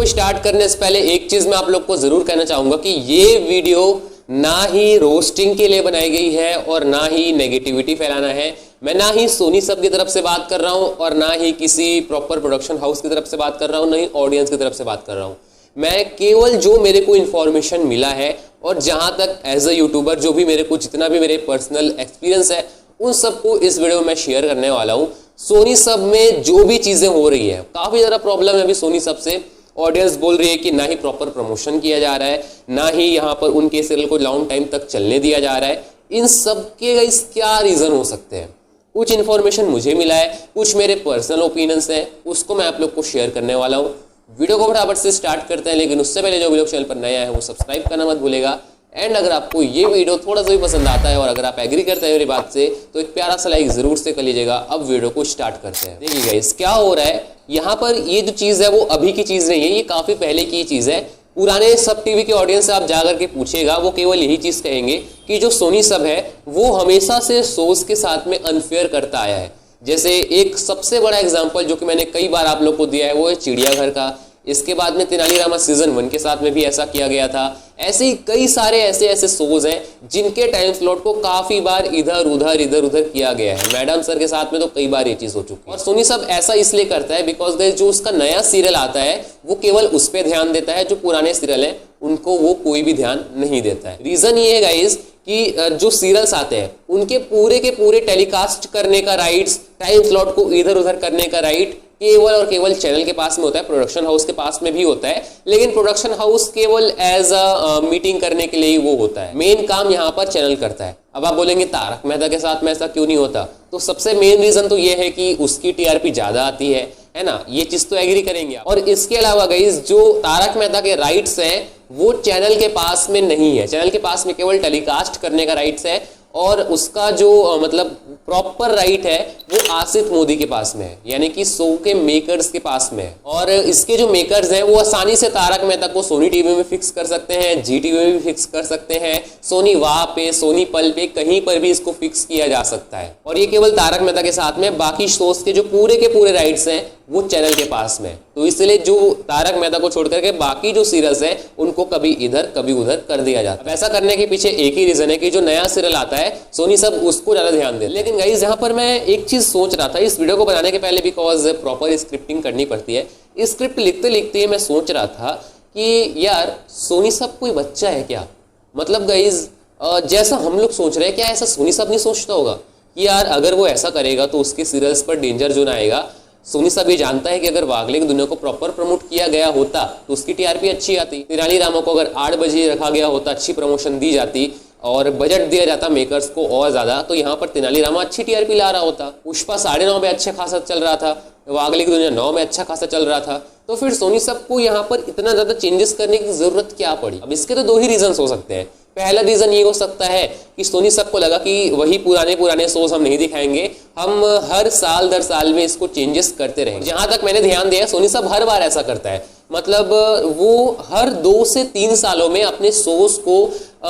को स्टार्ट करने से पहले एक चीज मैं आप लोग को जरूर कहना चाहूंगा कि ये वीडियो ना ही रोस्टिंग के लिए बनाई गई है और ना ही नेगेटिविटी फैलाना है। मैं ना ही सोनी सब की तरफ से बात कर रहा हूं और ना ही किसी प्रॉपर प्रोडक्शन हाउस की तरफ से बात कर रहा हूं, ना ही ऑडियंस की तरफ से बात कर रहा हूं। मैं केवल जो मेरे को इन्फॉर्मेशन मिला है और जहां तक एज अ यूट्यूबर जो भी मेरे को जितना भी मेरे पर्सनल एक्सपीरियंस है उन सबको इस वीडियो में शेयर करने वाला हूं। सोनी सब में जो भी चीजें हो रही है, काफी ज्यादा प्रॉब्लम है अभी सोनी सब से। ऑडियंस बोल रही है कि ना ही प्रॉपर प्रमोशन किया जा रहा है, ना ही यहाँ पर उनके सीरियल को लॉन्ग टाइम तक चलने दिया जा रहा है। इन सब के गाइस क्या रीजन हो सकते हैं? कुछ इन्फॉर्मेशन मुझे मिला है, कुछ मेरे पर्सनल ओपिनियंस हैं, उसको मैं आप लोग को शेयर करने वाला हूँ। वीडियो को फटाफट से स्टार्ट करते हैं, लेकिन उससे पहले जो भी लोग चैनल पर नया है वो सब्सक्राइब करना मत भूलेगा। एंड अगर आपको ये वीडियो थोड़ा सा भी पसंद आता है और अगर आप एग्री करते हैं मेरी बात से तो एक प्यारा सा लाइक जरूर से कर लीजिएगा। अब वीडियो को स्टार्ट करते हैं। देखिए गाइस क्या हो रहा है यहाँ पर, ये जो चीज है वो अभी की चीज नहीं है, ये काफी पहले की चीज है। पुराने सब टीवी के ऑडियंस से आप जाकर के पूछेगा, वो केवल यही चीज कहेंगे कि जो सोनी सब है वो हमेशा से शोज के साथ में अनफेयर करता आया है। जैसे एक सबसे बड़ा एग्जाम्पल जो कि मैंने कई बार आप लोग को दिया है वो है चिड़ियाघर का। इसके बाद में तेनालीरामा सीजन 1 के साथ में भी ऐसा किया गया था। ऐसे ही कई सारे ऐसे शोज हैं जिनके टाइम स्लॉट को काफी बार इधर उधर किया गया है। मैडम सर के साथ में तो कई बार ये चीज हो चुकी है। और सोनी सब ऐसा इसलिए करता है बिकॉज गाइस जो उसका नया सीरियल आता है वो केवल उस पर ध्यान देता है, जो पुराने सीरियल है उनको वो कोई भी ध्यान नहीं देता है। रीजन ये है गाइस कि जो सीरियल्स आते हैं उनके पूरे के पूरे टेलीकास्ट करने का राइट्स, टाइम स्लॉट को इधर उधर करने का राइट केवल और केवल चैनल के पास में होता है। प्रोडक्शन हाउस के पास में भी होता है, लेकिन प्रोडक्शन हाउस केवल एज अ मीटिंग करने के लिए ही वो होता है। मेन काम यहाँ पर चैनल करता है। अब आप बोलेंगे तारक मेहता के साथ में ऐसा क्यों नहीं होता? तो सबसे मेन रीजन तो ये है कि उसकी टीआरपी ज्यादा आती है ना, ये चीज तो एग्री करेंगे आप। और इसके अलावा गाइस जो तारक मेहता के राइट्स हैं वो चैनल के पास में नहीं है। चैनल के पास में केवल टेलीकास्ट करने का राइट्स है और उसका जो मतलब प्रॉपर राइट है वो आसिफ मोदी के पास में है, यानी कि शो के मेकर्स के पास में है। और इसके जो मेकर्स हैं वो आसानी से तारक मेहता को सोनी टीवी में फिक्स कर सकते हैं, जी टीवी में भी फिक्स कर सकते हैं, सोनी वाह पे, सोनी पल पे, कहीं पर भी इसको फिक्स किया जा सकता है। और ये केवल तारक मेहता के साथ में, बाकी शोज के जो पूरे के पूरे राइट्स हैं वो चैनल के पास में। तो इसलिए जो तारक मेहता को छोड़ करके बाकी जो सीरियल्स हैं उनको कभी इधर कभी उधर कर दिया जाता है। ऐसा करने के पीछे एक ही रीजन है कि जो नया सीरियल आता है सोनी सब उसको ज्यादा ध्यान दे। लेकिन गाइस यहाँ पर मैं एक चीज सोच रहा था इस वीडियो को बनाने के पहले, बिकॉज प्रॉपर स्क्रिप्टिंग करनी पड़ती है। स्क्रिप्ट लिखते लिखते मैं सोच रहा था कि यार सोनी सब कोई बच्चा है क्या? मतलब गाइस जैसा हम लोग सोच रहे हैं, क्या ऐसा सोनी सब नहीं सोचता होगा कि यार अगर वो ऐसा करेगा तो उसके सीरियल्स पर डेंजर जोन आएगा? सोनी सब ये जानता है कि अगर वागले की दुनिया को प्रॉपर प्रमोट किया गया होता तो उसकी टीआरपी अच्छी आती। तेनालीरामा को अगर 8 बजे रखा गया होता, अच्छी प्रमोशन दी जाती और बजट दिया जाता मेकर्स को और ज्यादा, तो यहाँ पर तेनालीरामा अच्छी टीआरपी ला रहा होता। पुष्पा 9:30 में अच्छा खासा चल रहा था, वागले की दुनिया 9 में अच्छा खासा चल रहा था। तो फिर सोनी सब को यहाँ पर इतना ज्यादा चेंजेस करने की जरूरत क्या पड़ी? अब इसके तो 2 ही रीजन हो सकते हैं। पहला रीजन ये हो सकता है कि सोनी सब को लगा कि वही पुराने शोज हम नहीं दिखाएंगे, हम हर साल दर साल में इसको चेंजेस करते रहेंगे। जहां तक मैंने ध्यान दिया सोनी सब हर बार ऐसा करता है, मतलब वो हर 2 से 3 सालों में अपने शोज को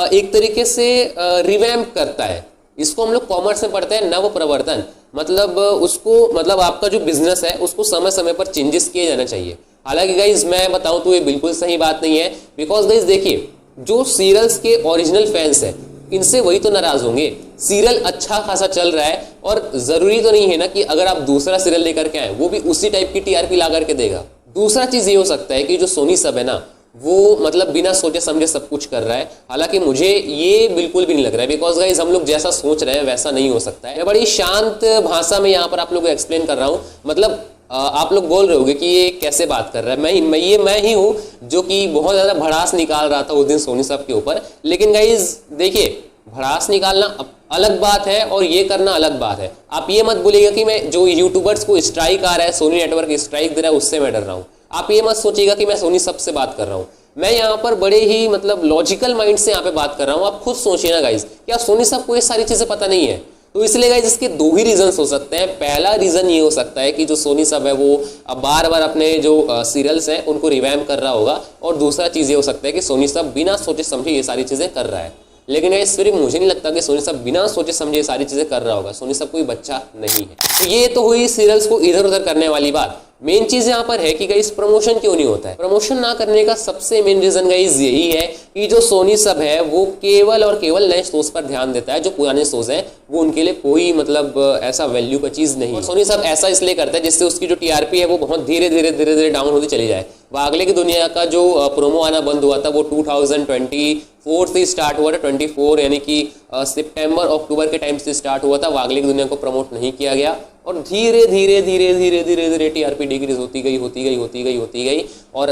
एक तरीके से रिवैम्प करता है। इसको हम लोग कॉमर्स में पढ़ते हैं नव प्रवर्तन। मतलब उसको, मतलब आपका जो बिजनेस है उसको समय समय पर चेंजेस किए जाना चाहिए। हालांकि गाइज मैं बताऊं तो ये बिल्कुल सही बात नहीं है, बिकॉज गाइज देखिए जो सीरियल्स के ओरिजिनल फैंस हैं इनसे वही तो नाराज होंगे। सीरियल अच्छा खासा चल रहा है और जरूरी तो नहीं है ना कि अगर आप दूसरा सीरियल लेकर के आए वो भी उसी टाइप की टीआरपी ला करके देगा। दूसरा चीज ये हो सकता है कि जो सोनी सब है ना वो मतलब बिना सोचे समझे सब कुछ कर रहा है। हालांकि मुझे ये बिल्कुल भी नहीं लग रहा है, बिकॉज गाइज हम लोग जैसा सोच रहे हैं वैसा नहीं हो सकता है। मैं बड़ी शांत भाषा में यहाँ पर आप लोगों को एक्सप्लेन कर रहा हूँ। मतलब आप लोग बोल रहे होंगे कि ये कैसे बात कर रहा है, मैं ही हूँ जो कि बहुत ज़्यादा भड़ास निकाल रहा था उस दिन सोनी सब के ऊपर। लेकिन गाइज देखिए भड़ास निकालना अलग बात है और ये करना अलग बात है। आप ये मत बोलिएगा कि मैं जो यूट्यूबर्स को स्ट्राइक आ रहा है, सोनी नेटवर्क स्ट्राइक दे रहा है, उससे मैं डर रहा हूँ। आप ये मत सोचिएगा कि मैं सोनी सब से बात कर रहा हूँ। मैं यहाँ पर बड़े ही मतलब लॉजिकल माइंड से यहाँ पे बात कर रहा हूँ। आप खुद सोचिए ना गाइज, क्या सोनी सब को ये सारी चीजें पता नहीं है? तो इसलिए गाइस इसके 2 ही रीजंस हो सकते हैं। पहला रीजन ये हो सकता है कि जो सोनी सब है वो अब बार बार अपने जो सीरियल्स हैं उनको रिवैम्प कर रहा होगा, और दूसरा चीज ये हो सकता है कि सोनी सब बिना सोचे समझे ये सारी चीजें कर रहा है। लेकिन गाइस फिर मुझे नहीं लगता कि सोनी सब बिना सोचे समझे ये सारी चीजें कर रहा होगा। सोनी सब कोई बच्चा नहीं है। तो ये तो हुई सीरियल्स को इधर उधर करने वाली बात। मेन चीज यहाँ पर है कि गाइस प्रमोशन क्यों नहीं होता है। प्रमोशन ना करने का सबसे मेन रीजन गाइस यही है कि जो सोनी सब है वो केवल और केवल नए शोज पर ध्यान देता है। जो पुराने शोज हैं वो उनके लिए कोई मतलब ऐसा वैल्यू का चीज नहीं। और सोनी सब ऐसा इसलिए करता है जिससे उसकी जो टीआरपी है वो बहुत धीरे धीरे डाउन होती चली जाए। वागले की दुनिया का जो प्रोमो आना बंद हुआ था वो 2024 से स्टार्ट हुआ था। 24 यानी कि सितंबर अक्टूबर के टाइम से स्टार्ट हुआ था। वागले की दुनिया को प्रमोट नहीं किया गया और धीरे धीरे टीआरपी डिक्रीज होती गई और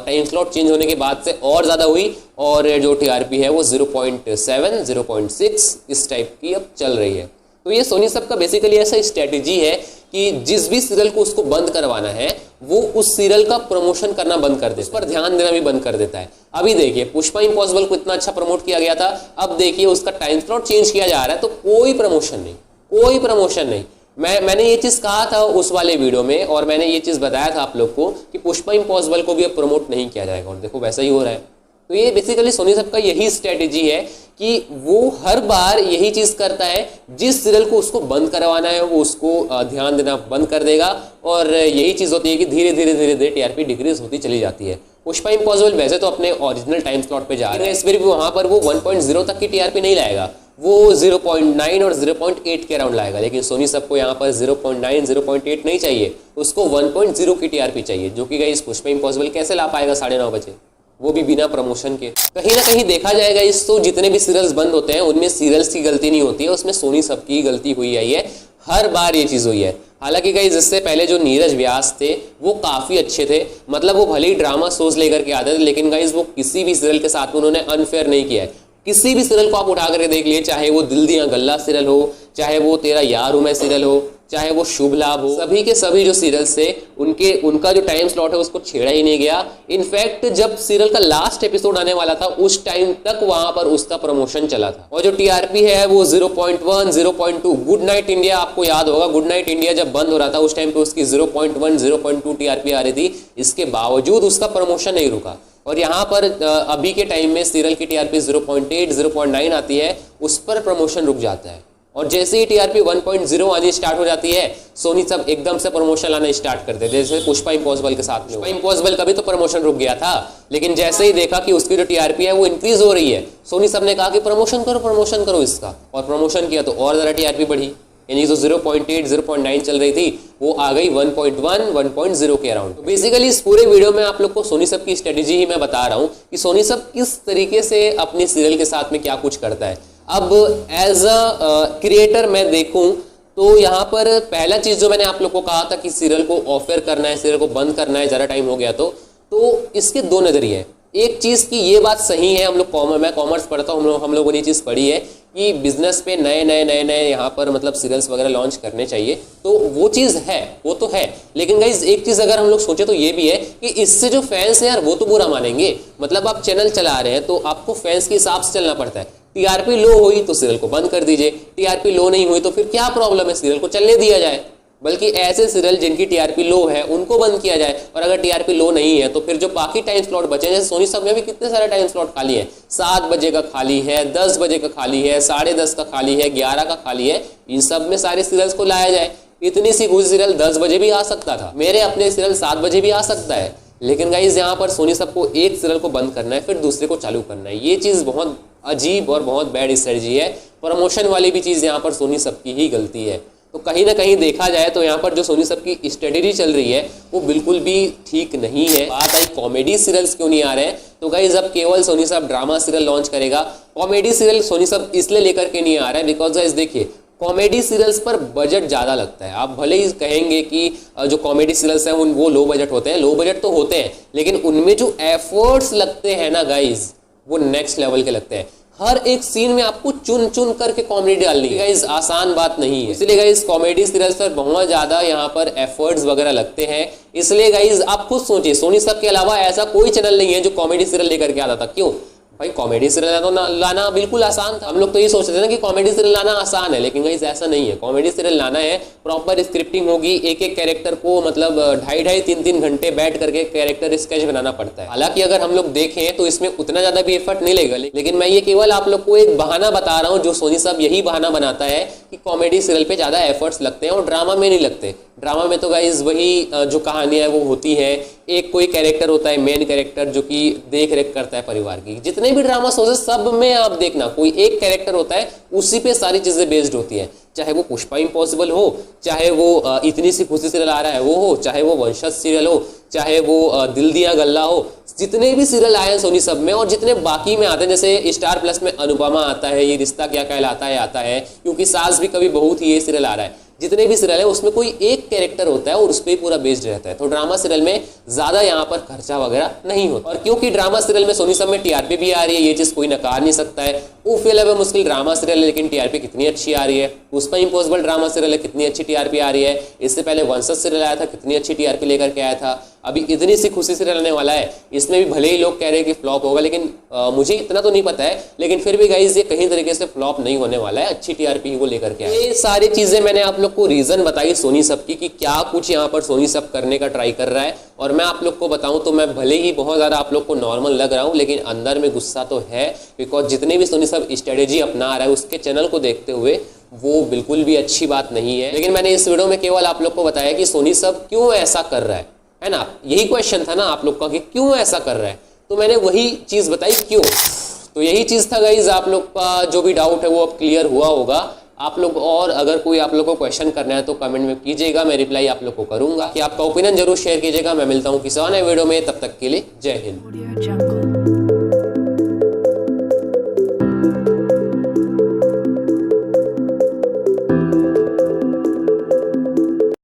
टाइम स्लॉट चेंज होने के बाद से और ज़्यादा हुई और जो टीआरपी है वो 0.7 0.6 इस टाइप की अब चल रही है। तो ये सोनी सब का बेसिकली ऐसा स्ट्रेटेजी है कि जिस भी सीरियल को उसको बंद करवाना है वो उस सीरियल का प्रमोशन करना बंद कर देता है, उस पर ध्यान देना भी बंद कर देता है। अभी देखिए पुष्पा इम्पॉसिबल को इतना अच्छा प्रमोट किया गया था, अब देखिए उसका टाइम स्लॉट चेंज किया जा रहा है तो कोई प्रमोशन नहीं। मैंने ये चीज़ कहा था उस वाले वीडियो में और मैंने ये चीज़ बताया था आप लोग को कि पुष्पा इम्पॉसिबल को भी अब प्रमोट नहीं किया जाएगा और देखो वैसा ही हो रहा है। तो ये बेसिकली सोनी सब का यही स्ट्रेटेजी है कि वो हर बार यही चीज़ करता है, जिस सीरियल को उसको बंद करवाना है वो उसको ध्यान देना बंद कर देगा और यही चीज़ होती है कि धीरे धीरे टीआरपी डिक्रीज होती चली जाती है। पुष्पा इम्पॉसिबल वैसे तो अपने ओरिजिनल टाइम स्लॉट पे जा रहा है, इस बार भी वहाँ पर वो 1.0 तक की टीआरपी नहीं लाएगा, वो 0.9 और 0.8 के अराउंड लाएगा। लेकिन सोनी सबको यहाँ पर 0.9 0.8 नहीं चाहिए, उसको 1.0 की टीआरपी चाहिए, जो कि गाइस पुष्पा इम्पॉसिबल कैसे ला पाएगा 9:30 बजे, वो भी बिना प्रमोशन के। कहीं ना कहीं देखा जाएगा इस तो जितने भी सीरियल्स बंद होते हैं उनमें सीरियल्स की गलती नहीं होती है, उसमें सोनी सब की गलती हुई आई है। हर बार ये चीज़ हुई है। हालांकि गाइस इससे पहले जो नीरज व्यास थे वो काफ़ी अच्छे थे, मतलब वो भले ही ड्रामा शोज लेकर के आते थे लेकिन गाइस वो किसी भी सीरियल के साथ में उन्होंने अनफेयर नहीं किया है। किसी भी सीरियल को आप उठा करके देख लिए, चाहे वो दिल दिया गल्ला सीरियल हो, चाहे वो तेरा यार हूं मैं सीरियल हो, चाहे वो शुभ लाभ हो, सभी के सभी जो सीरियल्स थे उनका जो टाइम स्लॉट है उसको छेड़ा ही नहीं गया। इनफैक्ट जब सीरियल का लास्ट एपिसोड आने वाला था उस टाइम तक वहां पर उसका प्रमोशन चला था और जो टीआरपी है वो 0.1 0.2। गुड नाइट इंडिया, आपको याद होगा गुड नाइट इंडिया जब बंद हो रहा था उस टाइम पे उसकी 0.1 0.2 टीआरपी आ रही थी, इसके बावजूद उसका प्रमोशन नहीं रुका। और यहाँ पर अभी के टाइम में सीरियल की टीआरपी 0.8 0.9 आती है, उस पर प्रमोशन रुक जाता है और जैसे ही टीआरपी 1.0 आनी स्टार्ट हो जाती है सोनी सब एकदम से प्रमोशन लाना स्टार्ट करते हैं। जैसे पुष्पा इम्पॉसिबल के साथ में, पुष्पा इम्पॉसिबल का भी तो प्रमोशन रुक गया था, लेकिन जैसे ही देखा कि उसकी जो टीआरपी है वो इंक्रीज हो रही है, सोनी सब ने कहा कि प्रमोशन करो इसका, और प्रमोशन किया तो और ज़्यादा टीआरपी बढ़ी, यानी जो 0.8 0.9 चल रही थी वो आ गई 1.1 1.0 के अराउंड। तो बेसिकली इस पूरे वीडियो में आप लोग को सोनी सब की स्ट्रेटेजी ही मैं बता रहा हूँ कि सोनी सब किस तरीके से अपने सीरियल के साथ में क्या कुछ करता है। अब एज अ क्रिएटर मैं देखूं तो यहाँ पर पहला चीज़ जो मैंने आप लोग को कहा था कि सीरियल को ऑफर करना है, सीरियल को बंद करना है, ज़्यादा टाइम हो गया तो इसके दो नज़रिए हैं। एक चीज़ की ये बात सही है, मैं कॉमर्स पढ़ता हूँ, हम लोगों ने ये चीज़ पढ़ी है कि बिजनेस पे नए यहाँ पर मतलब सीरियल्स वगैरह लॉन्च करने चाहिए, तो वो चीज़ है, वो तो है। लेकिन गाइज एक चीज़ अगर हम लोग सोचे तो ये भी है कि इससे जो फैंस हैं यार वो तो बुरा मानेंगे। मतलब आप चैनल चला रहे हैं तो आपको फैंस के हिसाब से चलना पड़ता है। टीआरपी लो हुई तो सीरियल को बंद कर दीजिए, टीआरपी लो नहीं हुई तो फिर क्या प्रॉब्लम है, सीरियल को चलने दिया जाए। बल्कि ऐसे सीरियल जिनकी टीआरपी लो है उनको बंद किया जाए, और अगर टीआरपी लो नहीं है तो फिर जो बाकी टाइम स्लॉट बचे, जैसे सोनी सब में भी कितने सारे टाइम स्लॉट खाली है, 7 बजे का खाली है, 10 बजे का खाली है, 10:30 का खाली है, 11 का खाली है, इन सब में सारे सीरियल्स को लाया जाए। इतनी सी कुछ सीरियल 10 बजे भी आ सकता था, मेरे अपने सीरियल 7 बजे भी आ सकता है। लेकिन गाइज यहाँ पर सोनी सबको एक सीरियल को बंद करना है फिर दूसरे को चालू करना है, ये चीज़ बहुत अजीब और बहुत बैड स्ट्रेटजी है। प्रमोशन वाली भी चीज़ यहाँ पर सोनी सब की ही गलती है। तो कहीं ना कहीं देखा जाए तो यहाँ पर जो सोनी सब की स्ट्रेटजी चल रही है वो बिल्कुल भी ठीक नहीं है। बात आई कॉमेडी सीरियल्स क्यों नहीं आ रहे हैं, तो गाइस अब केवल सोनी सब ड्रामा सीरियल लॉन्च करेगा। कॉमेडी सीरियल सोनी सब इसलिए लेकर के नहीं आ रहा है बिकॉज गाइस देखिए कॉमेडी सीरियल्स पर बजट ज़्यादा लगता है। आप भले ही कहेंगे कि जो कॉमेडी सीरियल्स हैं वो लो बजट होते हैं, लो बजट तो होते हैं, लेकिन उनमें जो एफर्ट्स लगते हैं ना गाइज वो नेक्स्ट लेवल के लगते हैं। हर एक सीन में आपको चुन चुन करके कॉमेडी डालनी है गाइज, आसान बात नहीं है। इसलिए गाइज कॉमेडी सीरियल्स पर बहुत ज़्यादा यहाँ पर एफर्ट्स वगैरह लगते हैं। इसलिए गाइज आप खुद सोचिए, सोनी सब के अलावा ऐसा कोई चैनल नहीं है जो कॉमेडी सीरियल लेकर के आता था। क्यों भाई कॉमेडी सीरियल लाना बिल्कुल आसान था। हम लोग तो ये सोचते थे ना कि कॉमेडी सीरियल लाना आसान है, लेकिन गाइस ऐसा नहीं है। कॉमेडी सीरियल लाना है, प्रॉपर स्क्रिप्टिंग होगी, एक एक कैरेक्टर को मतलब 2.5-3 घंटे बैठ करके कैरेक्टर स्केच बनाना पड़ता है। हालांकि अगर हम लोग देखें तो इसमें उतना ज्यादा भी एफर्ट नहीं लगेगा, लेकिन मैं ये केवल आप लोग को एक बहाना बता रहा हूँ, जो सोनी साहब यही बहाना बनाता है कि कॉमेडी सीरियल पे ज्यादा एफर्ट्स लगते हैं और ड्रामा में नहीं लगते। ड्रामा में तो गाइज वही जो कहानियां वो होती है, एक कोई कैरेक्टर होता है मेन कैरेक्टर जो कि देख रेख करता है परिवार की। जितने भी ड्रामा शोज है सब में आप देखना कोई एक कैरेक्टर होता है, उसी पे सारी चीजें बेस्ड होती हैं। चाहे वो पुष्पा इम्पॉसिबल हो, चाहे वो इतनी सी खुशी सीरियल आ रहा है वो हो, चाहे वो वंशज सीरियल हो, चाहे वो दिल दिया गल्ला हो, जितने भी सीरियल आए हैं सोनी सब में और जितने बाकी में आते हैं, जैसे स्टार प्लस में अनुपमा आता है, ये रिश्ता क्या कहलाता है आता है, क्योंकि सास भी कभी बहू थी, ये सीरियल आ रहा है। जितने भी सीरियल है उसमें कोई एक कैरेक्टर होता है और उस पर पूरा बेस्ड रहता है। तो ड्रामा सीरियल में ज्यादा यहाँ पर खर्चा वगैरह नहीं होता। और क्योंकि ड्रामा सीरियल में सोनी सब में टीआरपी भी आ रही है, ये चीज कोई नकार नहीं सकता है। फेल है मुश्किल ड्रामा सीरियल है, लेकिन टीआरपी कितनी अच्छी आ रही है। पुष्पा इम्पॉसिबल ड्रामा सीरियल है, कितनी अच्छी टीआरपी आ रही है। इससे पहले वंशज सीरियल आया था, कितनी अच्छी टीआरपी लेकर के आया था। अभी इतनी सी खुशी सीरियल आने वाला है, इसमें भी भले ही लोग कह रहे हैं कि फ्लॉप होगा, लेकिन मुझे इतना तो नहीं पता है, लेकिन फिर भी गाइज ये कहीं तरीके से फ्लॉप नहीं होने वाला है, अच्छी टीआरपी वो लेकर के आया। ये सारी चीजें मैंने आप लोग को रीजन बताई सोनी सब की कि क्या कुछ यहाँ पर सोनी सब करने का ट्राई कर रहा है। और मैं आप लोग को बताऊं तो मैं भले ही बहुत ज्यादा आप लोग को नॉर्मल लग रहा हूं, लेकिन अंदर में गुस्सा तो है, बिकॉज जितने भी सोनी सब स्ट्रेटेजी अपना रहा है उसके चैनल को देखते हुए वो बिल्कुल भी अच्छी बात नहीं है। लेकिन मैंने इस वीडियो में केवल आप लोग को बताया कि सोनी सब क्यों ऐसा कर रहा है ना। यही क्वेश्चन था ना आप लोग का कि क्यों ऐसा कर रहा है, तो मैंने वही चीज बताई क्यों। तो यही चीज था गाइज, आप लोग का जो भी डाउट है वो अब क्लियर हुआ होगा आप लोग। और अगर कोई आप लोग को क्वेश्चन करना है तो कमेंट में कीजिएगा, मैं रिप्लाई आप लोग को करूंगा। कि आपका ओपिनियन जरूर शेयर कीजिएगा। मैं मिलता हूँ किसी और नए वीडियो में, तब तक के लिए जय हिंद।